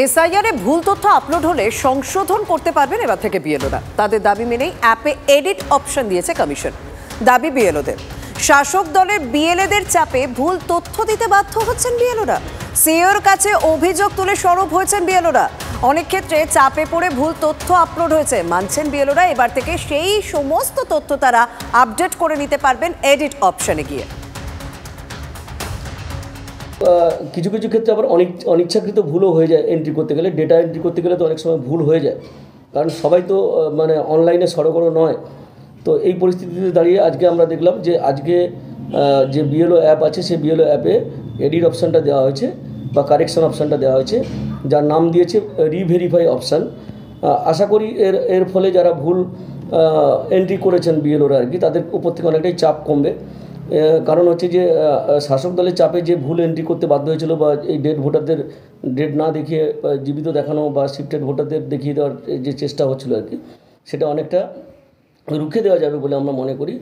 SIR এ ভুল তথ্য upload হলে সংশোধন করতে পারবেন এবার থেকে বিএলওরা। তাদের দাবি মেনেই অ্যাপে এডিট অপশন দিয়েছে কমিশন। দাবি বিএলওদের, শাসক দলের বিএলএদের চাপে ভুল তথ্য দিতে বাধ্য হচ্ছেন বিএলওরা। সিওর কাছে অভিযোগ তুলে সরব হয়েছেন বিএলওরা। অনেক ক্ষেত্রে চাপে পড়ে ভুল তথ্য আপলোড হয়েছে, মানছেন বিএলওরা। এবার থেকে সেই সমস্ত তথ্য তারা আপডেট করে নিতে পারবেন এডিট অপশনে গিয়ে। কিছু কিছু ক্ষেত্রে আবার অনিচ্ছাকৃত ভুলও হয়ে যায়। এন্ট্রি করতে গেলে, ডেটা এন্ট্রি করতে গেলে তো অনেক সময় ভুল হয়ে যায়, কারণ সবাই তো মানে অনলাইনে সড়গড় নয়। তো এই পরিস্থিতিতে দাঁড়িয়ে আজকে আমরা দেখলাম যে আজকে যে বিএলও অ্যাপ আছে সেই বিএলও অ্যাপে এডিট অপশানটা দেওয়া হয়েছে বা কারেকশন অপশানটা দেওয়া হয়েছে, যার নাম দিয়েছে রিভেরিফাই অপশান। আশা করি এর ফলে যারা ভুল এন্ট্রি করেছেন বিএলওরা আর কি, তাদের উপর থেকে অনেকটাই চাপ কমবে। কারণ হচ্ছে যে শাসক দলের চাপে যে ভুল এন্ট্রি করতে বাধ্য হয়েছিল বা এই ডেড ভোটারদের ডেট না দেখিয়ে জীবিত দেখানো বা শিফটেড ভোটারদের দেখিয়ে দেওয়ার যে চেষ্টা হচ্ছিল আর কি, সেটা অনেকটা রুখে দেওয়া যাবে বলে আমরা মনে করি।